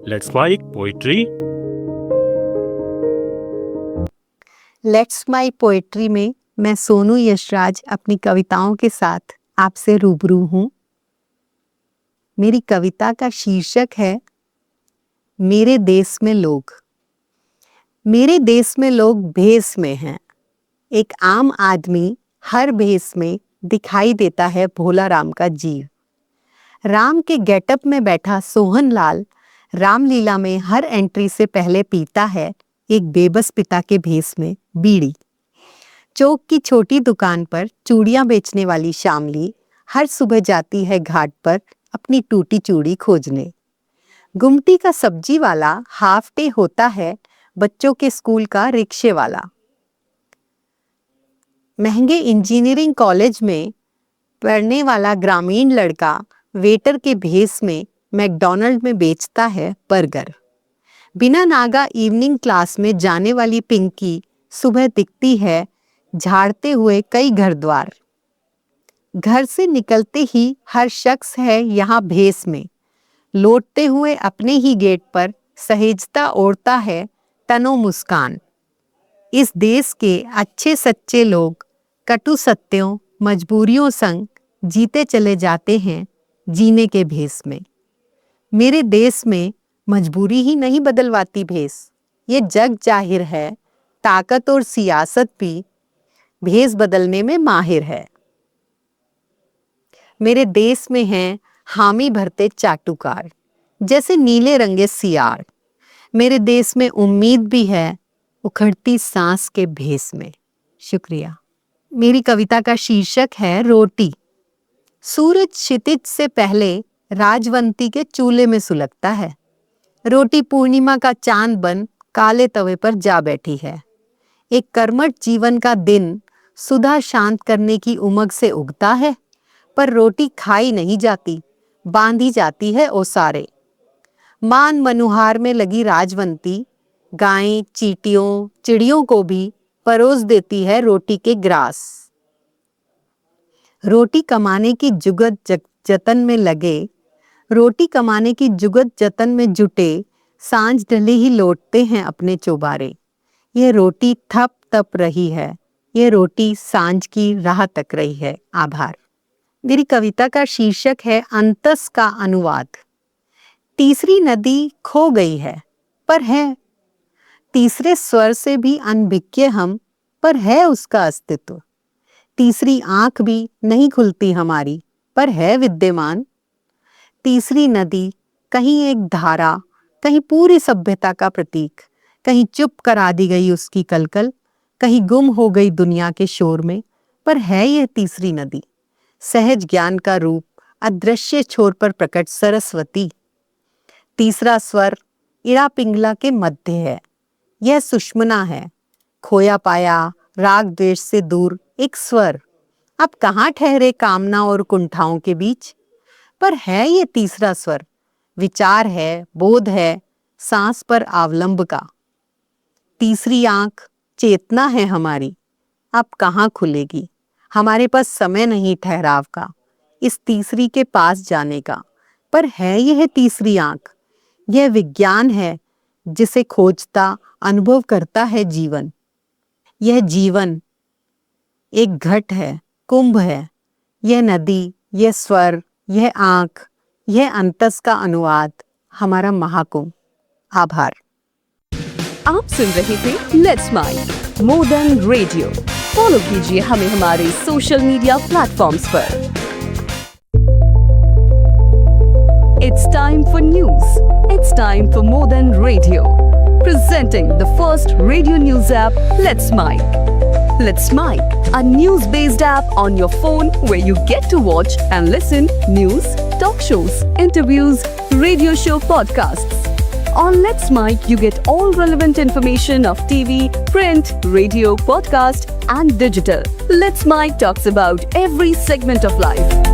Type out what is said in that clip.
Let's Mike Poetry. Let's my poetry में मैं सोनू यशराज अपनी कविताओं के साथ आपसे रूबरू हूँ। मेरी कविता का शीर्षक है मेरे देश में लोग। मेरे देश में लोग भेष में हैं। एक आम आदमी हर भेष में दिखाई देता है भोला राम का जीव। राम के गेटअप में बैठा सोहन लाल रामलीला में हर एंट्री से पहले पीता है एक बेबस पिता के भेष में बीड़ी। चौक की छोटी दुकान पर चूड़ियां बेचने वाली शामली हर सुबह जाती है घाट पर अपनी टूटी चूड़ी खोजने। गुमटी का सब्जी वाला हाफ डे होता है बच्चों के स्कूल का रिक्शे वाला। महंगे इंजीनियरिंग कॉलेज में पढ़ने वाला ग्रामीण लड़का वेटर के भेष में मैकडॉनल्ड में बेचता है बर्गर। बिना नागा इवनिंग क्लास में जाने वाली पिंकी सुबह दिखती है झाड़ते हुए कई घर द्वार। घर से निकलते ही हर शख्स है यहाँ भेष में। लौटते हुए अपने ही गेट पर सहेजता ओढ़ता है तनो मुस्कान। इस देश के अच्छे सच्चे लोग कटु सत्यों मजबूरियों संग जीते चले जाते हैं जीने के भेष में। मेरे देश में मजबूरी ही नहीं बदलवाती भेष। ये जग जाहिर है ताकत और सियासत भी भेष बदलने में माहिर है। मेरे देश में हैं हामी भरते चाटुकार जैसे नीले रंगे सियार। मेरे देश में उम्मीद भी है उखड़ती सांस के भेष में। शुक्रिया। मेरी कविता का शीर्षक है रोटी। सूरज क्षितिज से पहले राजवंती के चूल्हे में सुलगता है। रोटी पूर्णिमा का चांद बन काले तवे पर जा बैठी है। एक कर्मठ जीवन का दिन सुधा शांत करने की उमंग से उगता है, पर रोटी खाई नहीं जाती, बांधी जाती है ओसारे। मान मनुहार में लगी राजवंती गायें, चींटियों, चिड़ियों को भी परोस देती है रोटी के ग्रास। रोटी कमाने की जुगत जतन में लगे, रोटी कमाने की जुगत जतन में जुटे, सांझ ढले ही लौटते हैं अपने चौबारे। यह रोटी थप तप रही है, यह रोटी सांझ की राह तक रही है। आभार। मेरी कविता का शीर्षक है अंतस का अनुवाद। तीसरी नदी खो गई है पर है, तीसरे स्वर से भी अनभिज्ञ हम पर है उसका अस्तित्व। तीसरी आंख भी नहीं खुलती हमारी पर है विद्यमान। तीसरी नदी कहीं एक धारा, कहीं पूरी सभ्यता का प्रतीक, कहीं चुप करा दी गई उसकी कलकल, कहीं गुम हो गई दुनिया के शोर में, पर है यह तीसरी नदी। सहज ज्ञान का रूप अदृश्य छोर पर प्रकट सरस्वती। तीसरा स्वर इड़ा पिंगला के मध्य है, यह सुषमना है। खोया पाया राग द्वेष से दूर एक स्वर, अब कहाँ ठहरे कामना और कुंठाओं के बीच, पर है ये तीसरा स्वर। विचार है, बोध है, सांस पर अवलंब का। तीसरी आंख चेतना है हमारी, अब कहाँ खुलेगी। हमारे पास समय नहीं ठहराव का इस तीसरी के पास जाने का, पर है यह तीसरी आंख। यह विज्ञान है जिसे खोजता अनुभव करता है जीवन। यह जीवन एक घट है, कुंभ है। यह नदी, यह स्वर, यह आंख, यह अंतस का अनुवाद, हमारा महाकुंभ। आभार। आप सुन रहे थे let's mike more than radio. Follow कीजिए हमें हमारे सोशल मीडिया प्लेटफॉर्म्स पर। It's time for news. It's time for more than radio. Presenting the first radio news app, Let's Mike. Let's Mike, a news-based app on your phone where you get to watch and listen news, talk shows, interviews, radio show podcasts. On Let's Mike, you get all relevant information of TV, print, radio, podcast, and digital. Let's Mike talks about every segment of life.